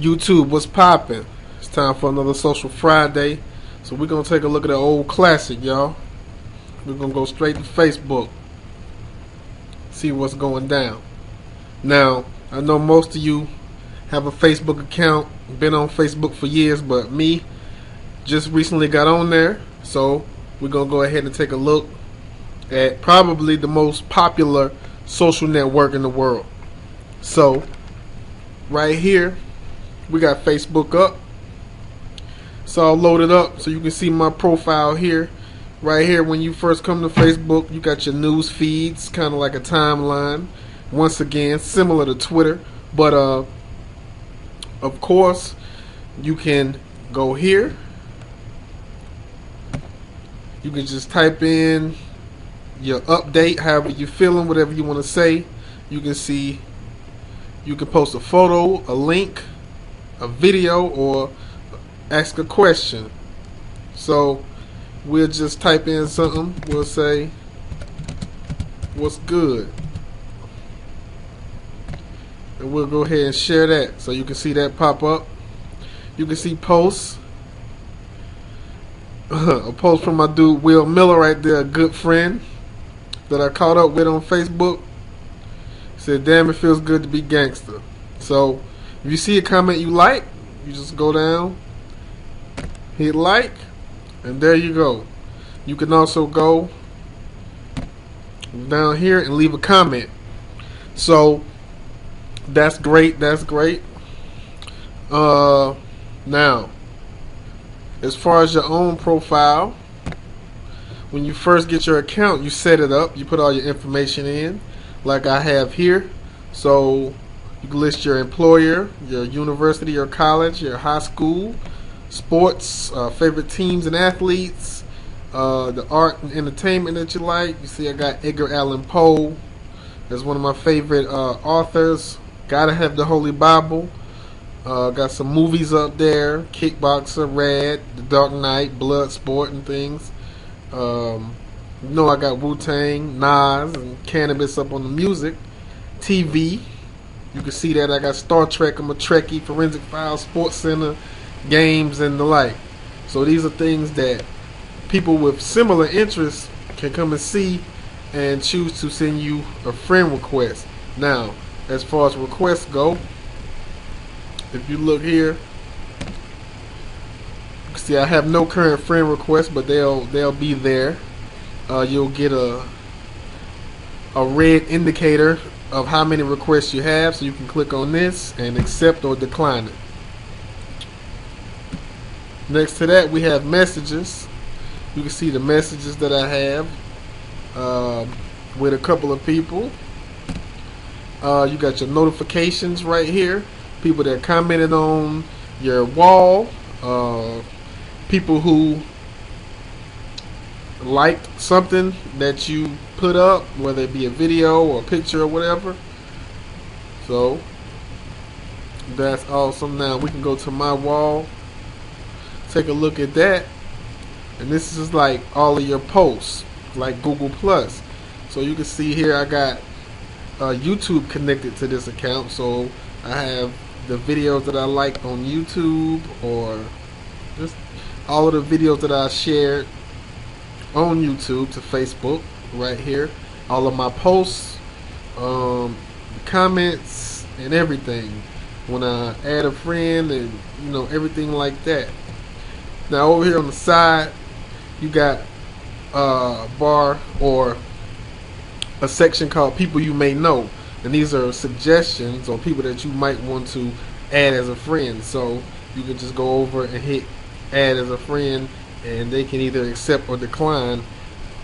YouTube, what's poppin'? It's time for another Social Friday. So we're gonna take a look at an old classic, y'all. We're gonna go straight to Facebook. See what's going down. Now, I know most of you have a Facebook account, been on Facebook for years, but me just recently got on there. So we're gonna go ahead and take a look at probably the most popular social network in the world. So right here we got Facebook up. It's all loaded up so you can see my profile here. Right here, when you first come to Facebook, you got your news feeds, kind of like a timeline. Once again, similar to Twitter, but of course you can go here. You can just type in your update, however you feeling, whatever you want to say. You can see, you can post a photo, a link, a video, or ask a question. So we'll just type in something. We'll say, what's good? And we'll go ahead and share that so you can see that pop up. You can see posts. A post from my dude Will Miller right there, a good friend that I caught up with on Facebook. Said, damn, it feels good to be gangster. So if you see a comment you like, you just go down, hit like, and there you go. You can also go down here and leave a comment. So that's great. That's great. Now, as far as your own profile, when you first get your account, you set it up. You put all your information in, like I have here. So you can list your employer, your university or college, your high school, sports, favorite teams and athletes, the art and entertainment that you like. You see I got Edgar Allan Poe as one of my favorite authors. Gotta have the Holy Bible. Got some movies up there: Kickboxer, Red, The Dark Knight, Bloodsport, and things. You know I got Wu-Tang, Nas, and Cannabis up on the music. TV, you can see that I got Star Trek, I'm a Trekkie, Forensic Files, Sports Center, games, and the like. So these are things that people with similar interests can come and see and choose to send you a friend request. Now, as far as requests go, if you look here, you can see I have no current friend requests, but they'll be there. You'll get a red indicator of how many requests you have, so you can click on this and accept or decline it. Next to that, we have messages. You can see the messages that I have with a couple of people. You got your notifications right here. People that commented on your wall. People who liked something that you put up, whether it be a video or a picture or whatever. So that's awesome. Now we can go to my wall, take a look at that, and this is like all of your posts, like Google Plus. So you can see here I got YouTube connected to this account, so I have the videos that I like on YouTube, or just all of the videos that I shared on YouTube to Facebook right here. All of my posts, comments, and everything. When I add a friend, and you know, everything like that. Now over here on the side, you got a bar or a section called People You May Know, and these are suggestions or people that you might want to add as a friend. So you can just go over and hit add as a friend, and they can either accept or decline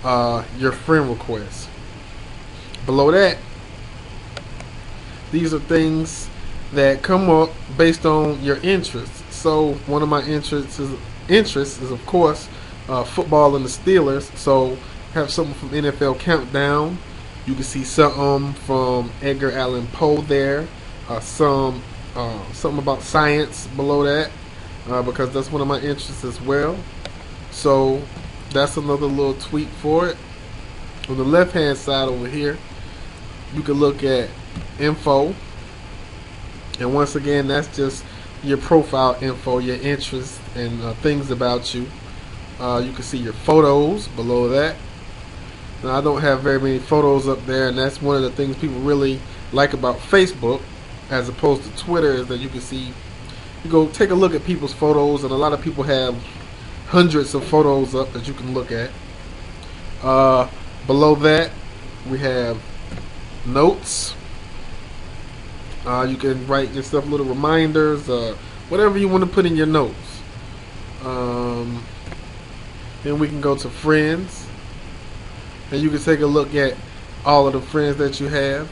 your friend request. Below that, these are things that come up based on your interests. So one of my interests is of course football and the Steelers. So have something from NFL Countdown. You can see something from Edgar Allan Poe there. Something about science below that, because that's one of my interests as well. So that's another little tweak for it. On the left hand side over here, you can look at info, and once again, that's just your profile info, your interests, and things about you. You can see your photos below that. Now, I don't have very many photos up there, and that's one of the things people really like about Facebook as opposed to Twitter, is that you can see, you go take a look at people's photos, and a lot of people have hundreds of photos up that you can look at. Below that, we have notes. You can write yourself little reminders, whatever you want to put in your notes. Then we can go to friends, and you can take a look at all of the friends that you have.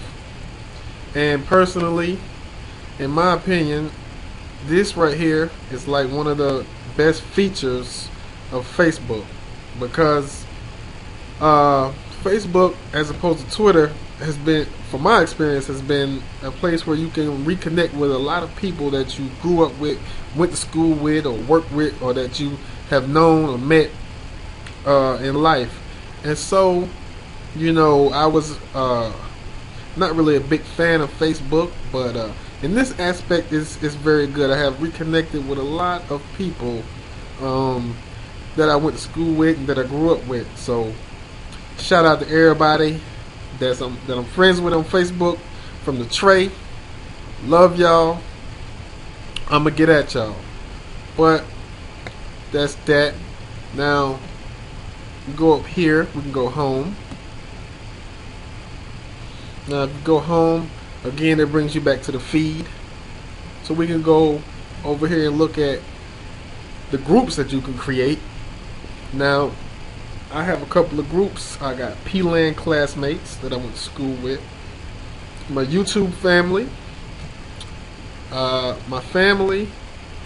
And personally, in my opinion, this right here is like one of the best features of Facebook, because Facebook, as opposed to Twitter, has been, from my experience, has been a place where you can reconnect with a lot of people that you grew up with, went to school with, or worked with, or that you have known or met in life. And so, I was not really a big fan of Facebook, but in this aspect, it's very good. I have reconnected with a lot of people that I went to school with and that I grew up with. So, shout out to everybody that I'm friends with on Facebook, from the tray. Love y'all. I'ma get at y'all. But that's that. Now we go up here. We can go home. Now if you go home, again, it brings you back to the feed. So we can go over here and look at the groups that you can create. Now, I have a couple of groups. I got P-Land classmates that I went to school with, my YouTube family, my family,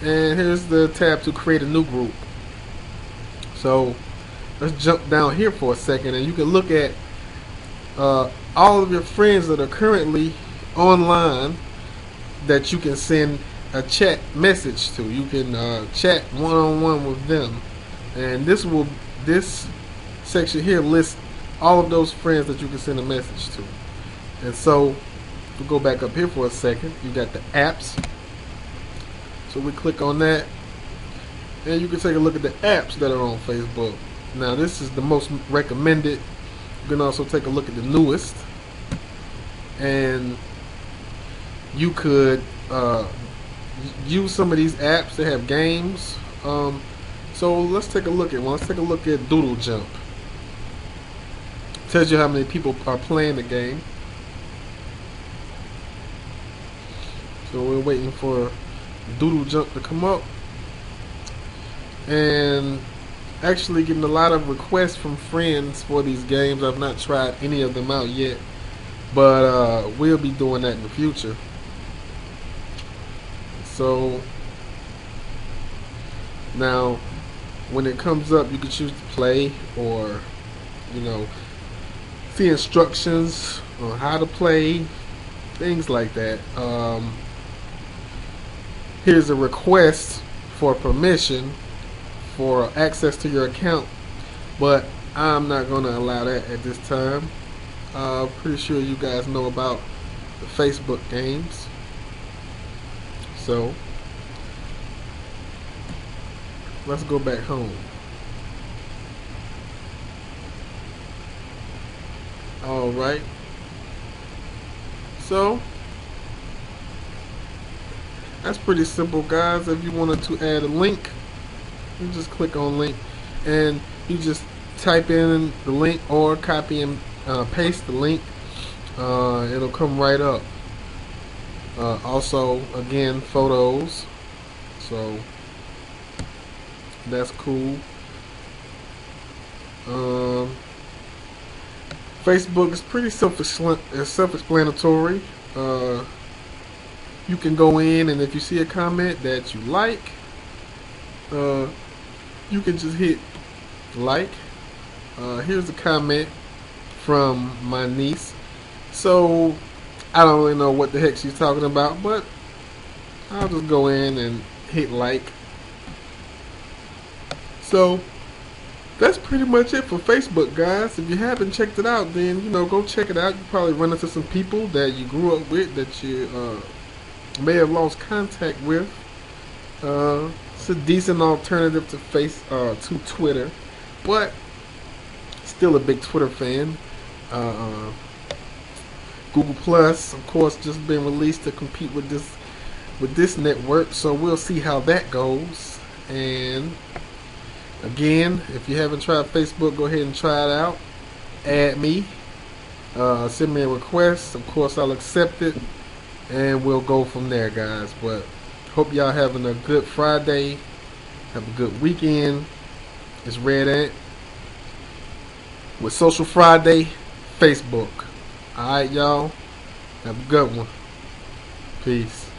and here's the tab to create a new group. So let's jump down here for a second, and you can look at all of your friends that are currently online that you can send a chat message to. You can chat one-on-one with them, and this section here lists all of those friends that you can send a message to. And so we'll go back up here for a second. You got the apps. So we click on that, and you can take a look at the apps that are on Facebook. Now this is the most recommended. You can also take a look at the newest, and you could use some of these apps. They have games. So let's take a look at one. Let's take a look at Doodle Jump. Tells you how many people are playing the game. So we're waiting for Doodle Jump to come up, and actually getting a lot of requests from friends for these games. I've not tried any of them out yet, but we'll be doing that in the future. So now when it comes up, you can choose to play, or see instructions on how to play, things like that. Here's a request for permission for access to your account, but I'm not going to allow that at this time. Pretty sure you guys know about the Facebook games. So let's go back home. Alright, so that's pretty simple, guys. If you wanted to add a link, you just click on link, and you just type in the link or copy and paste the link. It'll come right up. Also, again, photos, so that's cool. Facebook is pretty self-explanatory. You can go in, and if you see a comment that you like, you can just hit like. Here's a comment from my niece. So I don't really know what the heck she's talking about, but I'll just go in and hit like. So that's pretty much it for Facebook, guys. If you haven't checked it out, then go check it out. You probably run into some people that you grew up with that you may have lost contact with. It's a decent alternative to Twitter, but still a big Twitter fan. Uh, Google Plus, of course, just been released to compete with this network, so we'll see how that goes. And again, if you haven't tried Facebook, go ahead and try it out. Add me, send me a request. Of course, I'll accept it, and we'll go from there, guys. But hope y'all having a good Friday. Have a good weekend. It's Red Ant with Social Friday, Facebook. Alright, y'all. Have a good one. Peace.